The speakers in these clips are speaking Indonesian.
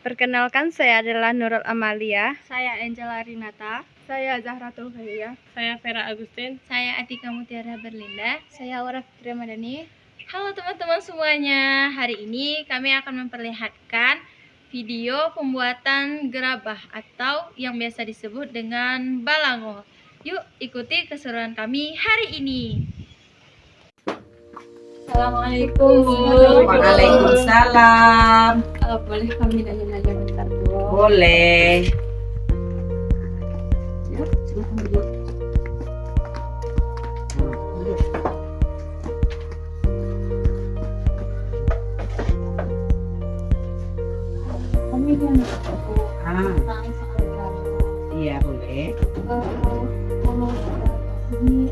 Perkenalkan, saya adalah Nurul Amalia. Saya Angela Rinata. Saya Zahratul Khairia. Saya Vera Agustin. Saya Atika Mutiara Berlinda. Saya Aura Fitri Madani. Halo teman-teman semuanya. Hari ini kami akan memperlihatkan video pembuatan gerabah atau yang biasa disebut dengan balango. Yuk ikuti keseruan kami hari ini. Assalamualaikum. Waalaikumsalam. Boleh kami nanya-nanya bentar dulu? Boleh. Ya, silakan dulu. Kami yang tentang soal gerabah. Iya boleh. Kalau ini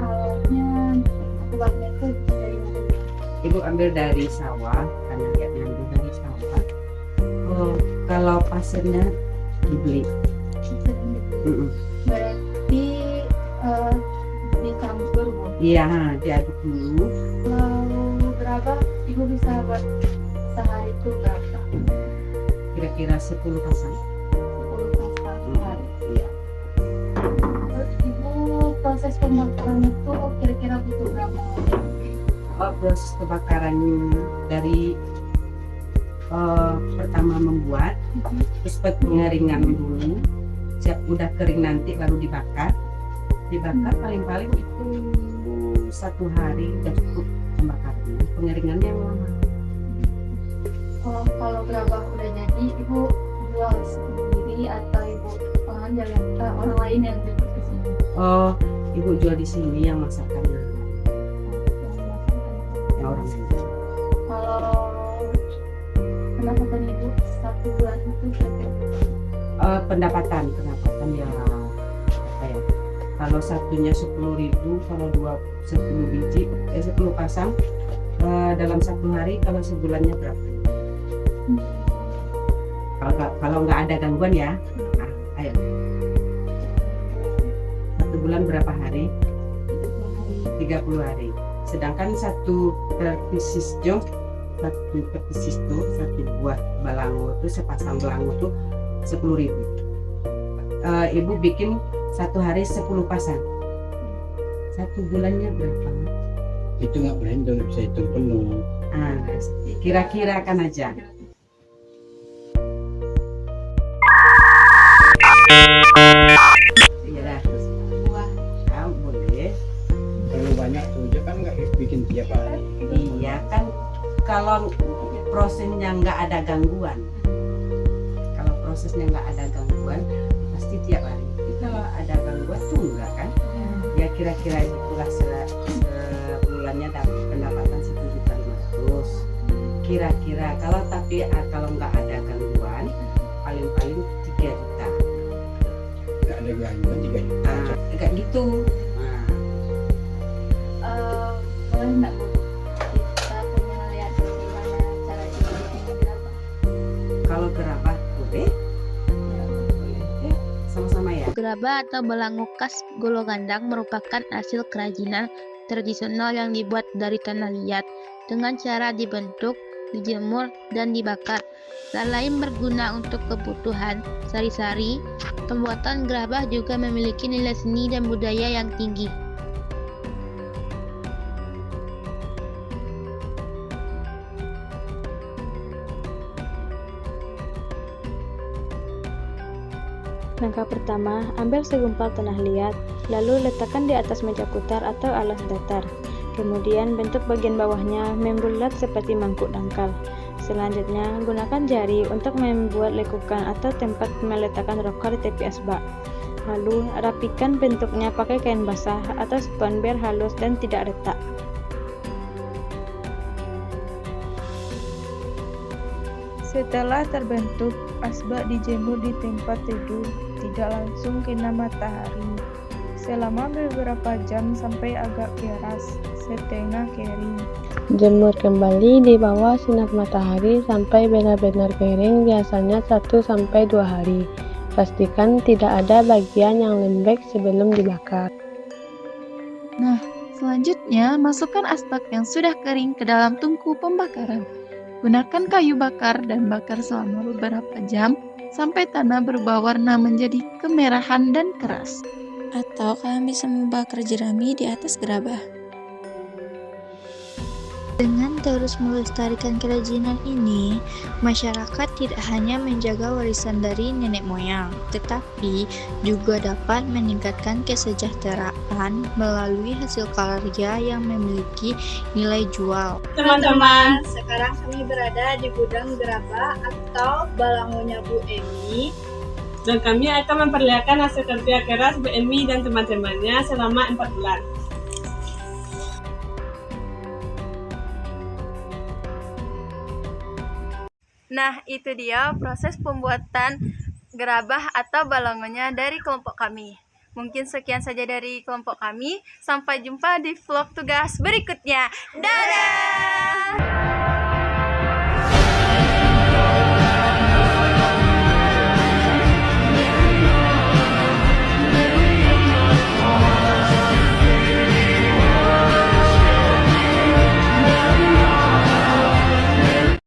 alatnya buatnya itu dari mana? Ibu ambil dari sawah, karena lihat ambil dari sawah. Kalau pasirnya dibeli. Berarti dicampur, Bu. Iya, diaduk dulu. Kalau gerabah Ibu bisa buat sehari itu berapa? Kira-kira 10 pasang. 10 pasang sehari. Iya. Terus Ibu proses pembakaran itu kira-kira butuh berapa? Proses kebakaran dari pertama membuat, terus pengeringan dulu. Siap udah kering nanti baru dibakar. Dibakar paling-paling itu 1 hari udah cukup pembakarannya. Pengeringannya yang lama. Kalau gerabah udah jadi, Ibu jual sendiri atau Ibu penganjal orang lain yang jemput ke sini? Ibu jual di sini yang masakannya. Ya orang lain. Kalau pendapatan Ibu 1 bulan itu berapa? Pendapatan ya apa ya? Kalau satunya 10.000, kalau 10 biji 10 pasang dalam 1 hari, kalau sebulannya berapa? Kalau nggak ada gangguan ya. Ayo. 1 bulan berapa hari? 30 hari. Sedangkan satu perpisis jong, satu buah balango itu, sepasang balango itu 10.000. Ibu bikin 1 hari 10 pasang. 1 bulannya berapa? Itu nggak boleh, nggak bisa hitung penuh. Kira-kira kan aja. Iya dah. Buah. Boleh. Kalau banyak tuh aja kan nggak bikin tiap hari. Iya kan, kalau prosesnya nggak ada gangguan. Kalau prosesnya nggak ada gangguan, pasti tiap hari. Tapi kalau ada gangguan tuh enggak kan? Ya kira-kira itulah sebulannya dapat pendapatan 1.500.000. Kira-kira kalau nggak ada gangguan, paling-paling 3 juta. Nggak ada gangguan 3 juta. Kayak gitu. Boleh nggak Bu? Kita pengen lihat gimana cara Ibu bikin gerabah? Kalau gerabah boleh? Sama-sama ya. Gerabah atau balango khas Gologandang merupakan hasil kerajinan tradisional yang dibuat dari tanah liat dengan cara dibentuk, dijemur, dan dibakar. Selain berguna untuk kebutuhan sehari-hari, pembuatan gerabah juga memiliki nilai seni dan budaya yang tinggi. Langkah pertama, ambil segumpal tanah liat, lalu letakkan di atas meja putar atau alas datar. Kemudian bentuk bagian bawahnya membulat seperti mangkuk dangkal. Selanjutnya, gunakan jari untuk membuat lekukan atau tempat meletakkan rokok di tepi asbak. Lalu, rapikan bentuknya pakai kain basah atau spons biar halus dan tidak retak. Setelah terbentuk, asbak dijemur di tempat teduh, tidak langsung kena matahari. Selama beberapa jam sampai agak keras, setengah kering. Jemur kembali di bawah sinar matahari sampai benar-benar kering, biasanya 1-2 hari. Pastikan tidak ada bagian yang lembek sebelum dibakar. Nah, selanjutnya masukkan asbak yang sudah kering ke dalam tungku pembakaran. Gunakan kayu bakar dan bakar selama beberapa jam sampai tanah berubah warna menjadi kemerahan dan keras. Atau kalian bisa membakar jerami di atas gerabah. Dengan terus melestarikan kerajinan ini, masyarakat tidak hanya menjaga warisan dari nenek moyang, tetapi juga dapat meningkatkan kesejahteraan melalui hasil karya yang memiliki nilai jual. Teman-teman, sekarang kami berada di gudang gerabah atau balangonya Bu Emi. Dan kami akan memperlihatkan hasil kerja keras Bu Emi dan teman-temannya selama 4 bulan. Nah, itu dia proses pembuatan gerabah atau balangonya dari kelompok kami. Mungkin sekian saja dari kelompok kami. Sampai jumpa di vlog tugas berikutnya. Dadah!